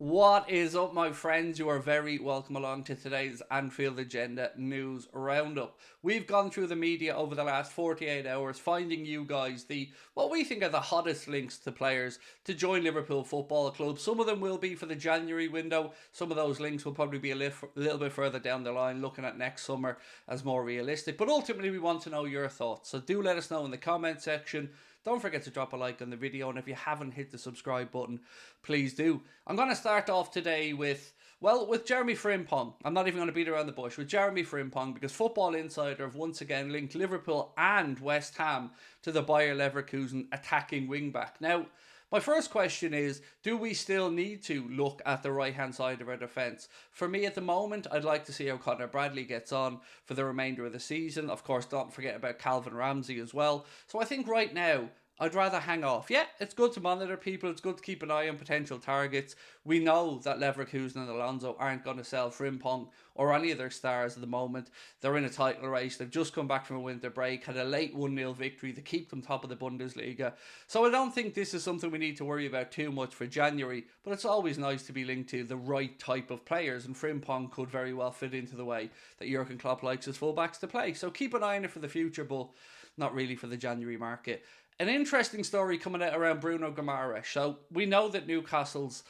What is up, my friends? You are very welcome along to today's Anfield Agenda News Roundup. We've gone through the media over the last 48 hours, finding you guys what we think are the hottest links to players to join Liverpool Football Club. Some of them will be for the January window. Some of those links will probably be a little bit further down the line, looking at next summer as more realistic. But ultimately, we want to know your thoughts. So do let us know in the comment section. Don't forget to drop a like on the video, and if you haven't hit the subscribe button, please do. I'm going to start off today with Jeremy Frimpong. I'm not even going to beat around the bush with Jeremy Frimpong, because Football Insider have once again linked Liverpool and West Ham to the Bayer Leverkusen attacking wingback. Now, my first question is, do we still need to look at the right-hand side of our defence? For me at the moment, I'd like to see how Conor Bradley gets on for the remainder of the season. Of course, don't forget about Calvin Ramsey as well. So I think right now, I'd rather hang off. Yeah, it's good to monitor people. It's good to keep an eye on potential targets. We know that Leverkusen and Alonso aren't going to sell Frimpong or any of their stars at the moment. They're in a title race. They've just come back from a winter break, had a late 1-0 victory to keep them top of the Bundesliga. So I don't think this is something we need to worry about too much for January, but it's always nice to be linked to the right type of players, and Frimpong could very well fit into the way that Jurgen Klopp likes his fullbacks to play. So keep an eye on it for the future, but not really for the January market. An interesting story coming out around Bruno Guimaraes. So we know that Newcastle's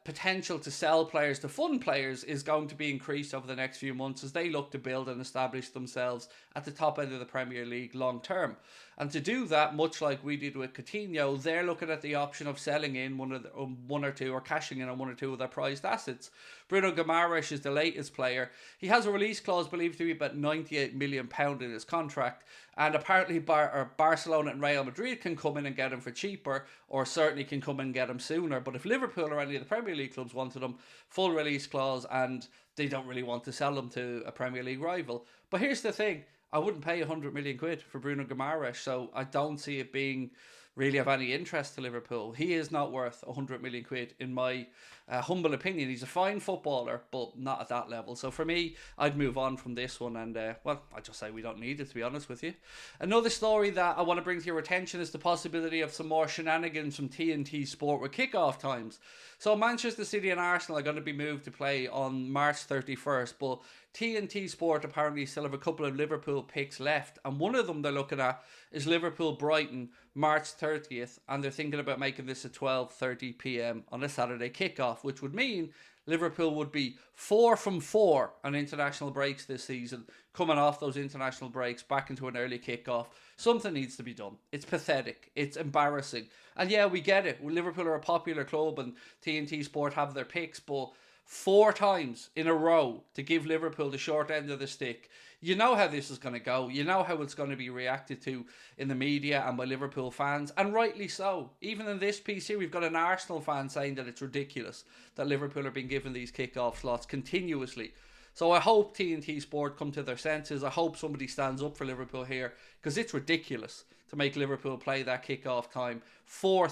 potential to sell players, to fund players, is going to be increased over the next few months as they look to build and establish themselves at the top end of the Premier League long term. And to do that, much like we did with Coutinho, they're looking at the option of selling in one or two, or cashing in on one or two of their prized assets. Bruno Guimaraes is the latest player. He has a release clause believed to be about £98 million in his contract, and apparently Barcelona and Real Madrid can come in and get him for cheaper, or certainly can come in and get him sooner. But if Liverpool or any of the Premier League clubs wanted him, full release clause, and they don't really want to sell him to a Premier League rival. But here's the thing, I wouldn't pay 100 million quid for Bruno Guimaraes, so I don't see it being really of any interest to Liverpool. He is not worth 100 million quid in my humble opinion. He's a fine footballer, but not at that level. So for me, I'd move on from this one, and I'd just say we don't need it, to be honest with you. Another story that I want to bring to your attention is the possibility of some more shenanigans from TNT Sport with kickoff times. So Manchester City and Arsenal are going to be moved to play on March 31st, but TNT Sport apparently still have a couple of Liverpool picks left, and one of them they're looking at is Liverpool-Brighton, March 30th, and they're thinking about making this a 12:30 p.m. on a Saturday kickoff, which would mean Liverpool would be 4 from 4 on international breaks this season, coming off those international breaks back into an early kickoff. Something needs to be done. It's pathetic. It's embarrassing. And yeah, we get it. Liverpool are a popular club and TNT Sport have their picks, but 4 times in a row to give Liverpool the short end of the stick. You know how this is going to go. You know how it's going to be reacted to in the media and by Liverpool fans, and rightly so. Even in this piece here, we've got an Arsenal fan saying that it's ridiculous that Liverpool are being given these kick-off slots continuously. So I hope TNT Sport come to their senses. I hope somebody stands up for Liverpool here, because it's ridiculous to make Liverpool play that kick-off time four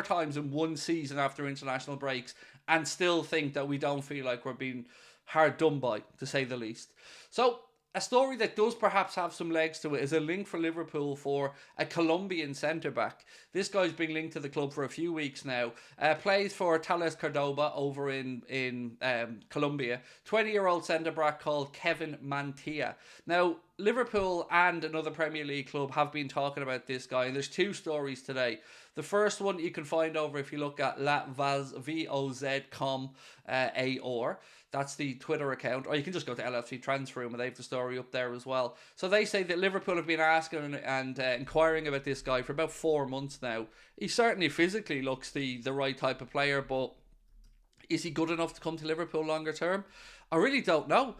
times in one season after international breaks, and still think that we don't feel like we're being hard done by, to say the least. So a story that does perhaps have some legs to it is a link for Liverpool for a Colombian centre-back. This guy's been linked to the club for a few weeks now. Plays for Tales Cordoba over in Colombia. 20-year-old centre-back called Kevin Mantilla. Now, Liverpool and another Premier League club have been talking about this guy, and there's 2 stories today. The first one you can find over if you look at VOZ.com AOR. That's the Twitter account, or you can just go to LFC Transfer Room and they have the story up there as well. So they say that Liverpool have been asking and inquiring about this guy for about 4 months now. He certainly physically looks the right type of player, but is he good enough to come to Liverpool longer term? I really don't know.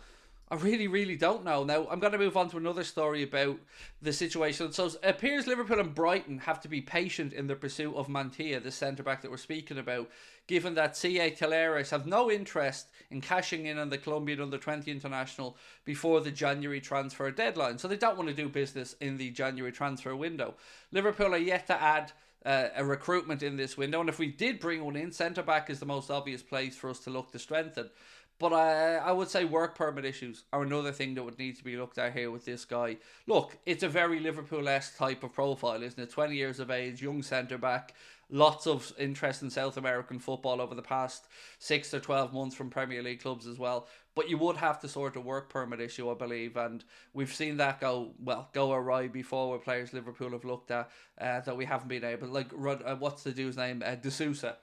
I really don't know. Now, I'm going to move on to another story about the situation. So it appears Liverpool and Brighton have to be patient in their pursuit of Mantilla, the centre-back that we're speaking about, given that KELLEHER have no interest in cashing in on the Colombian under-20 international before the January transfer deadline. So they don't want to do business in the January transfer window. Liverpool are yet to add a recruitment in this window, and if we did bring one in, centre-back is the most obvious place for us to look to strengthen. But I would say work permit issues are another thing that would need to be looked at here with this guy. Look, it's a very Liverpool-esque type of profile, isn't it? 20 years of age, young centre-back. lots of interest in South American football over the past 6 or 12 months from Premier League clubs as well. But you would have to sort of work permit issue, I believe, and we've seen that go awry before with players Liverpool have looked at that we haven't been able. Like what's the dude's name? De Sousa,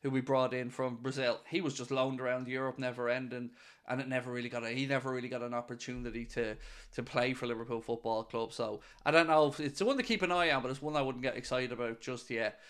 who we brought in from Brazil. He was just loaned around Europe, never ending, and he never really got an opportunity to play for Liverpool Football Club. So I don't know if it's one to keep an eye on, but it's one I wouldn't get excited about just yet.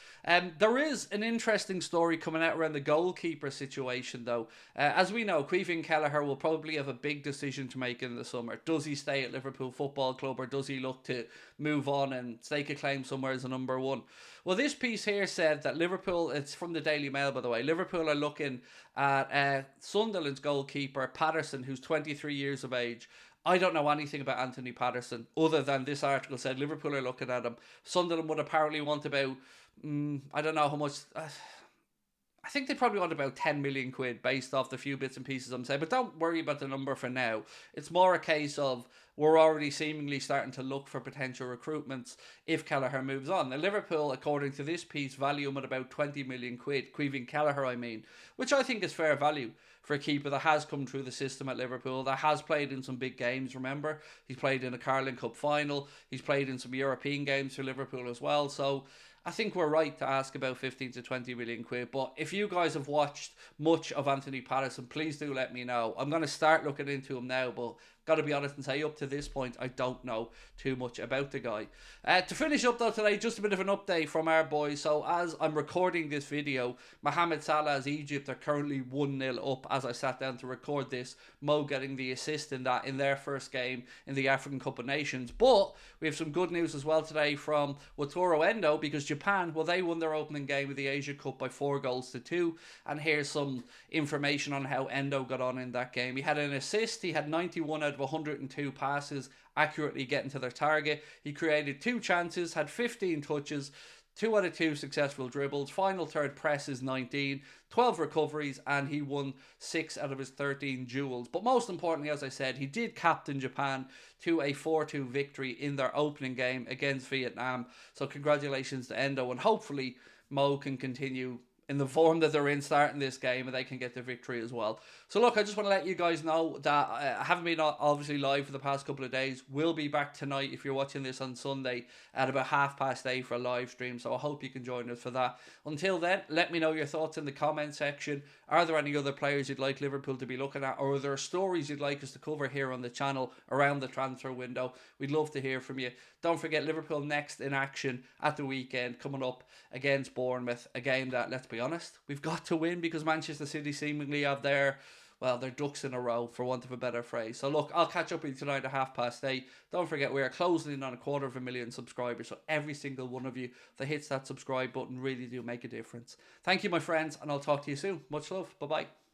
There is an interesting story coming out around the goalkeeper situation, though. As we know, Kelleher will probably have a big decision to make in the summer. Does he stay at Liverpool Football Club, or does he look to move on and stake a claim somewhere as a number one? Well, this piece here said that Liverpool, it's from the Daily Mail, by the way, Liverpool are looking at Sunderland's goalkeeper, Patterson, who's 23 years of age. I don't know anything about Anthony Patterson, other than this article said Liverpool are looking at him. Sunderland would apparently want about, I don't know how much... I think they probably want about 10 million quid based off the few bits and pieces I'm saying, but don't worry about the number for now. It's more a case of we're already seemingly starting to look for potential recruitments if Kelleher moves on. Now, Liverpool, according to this piece, value him at about 20 million quid, Kevin Kelleher, which I think is fair value for a keeper that has come through the system at Liverpool, that has played in some big games, remember? He's played in a Carling Cup final, he's played in some European games for Liverpool as well, so I think we're right to ask about 15 to 20 million quid. But if you guys have watched much of Anthony Patterson, please do let me know. I'm going to start looking into him now, but got to be honest and say up to this point, I don't know too much about the guy. To finish up though today, just a bit of an update from our boys. So as I'm recording this video, Mohamed Salah's Egypt are currently 1-0 up as I sat down to record this. Mo getting the assist in that in their first game in the African Cup of Nations. But we have some good news as well today from Wataru Endo, because Japan, well, they won their opening game of the Asia Cup by 4-2. And here's some information on how Endo got on in that game. He had an assist, he had 91 out of 102 passes, accurately getting to their target. He created 2 chances, had 15 touches, 2 out of 2 successful dribbles, final third presses 19, 12 recoveries, and he won 6 out of his 13 duels. But most importantly, as I said, he did captain Japan to a 4-2 victory in their opening game against Vietnam. So congratulations to Endo, and hopefully Mo can continue in the form that they're in starting this game, and they can get the victory as well. So look, I just want to let you guys know that I haven't been obviously live for the past couple of days. We'll be back tonight if you're watching this on Sunday at about 8:30 for a live stream, so I hope you can join us for that. Until then, let me know your thoughts in the comment section. Are there any other players you'd like Liverpool to be looking at, or are there stories you'd like us to cover here on the channel around the transfer window? We'd love to hear from you. Don't forget, Liverpool next in action at the weekend, coming up against Bournemouth, a game that, let's be honest, we've got to win, because Manchester City seemingly have their ducks in a row, for want of a better phrase. So look, I'll catch up with you tonight at 8:30. Don't forget, we are closing in on a 250,000 subscribers, so every single one of you that hits that subscribe button really do make a difference. Thank you, my friends, and I'll talk to you soon. Much love. Bye-bye.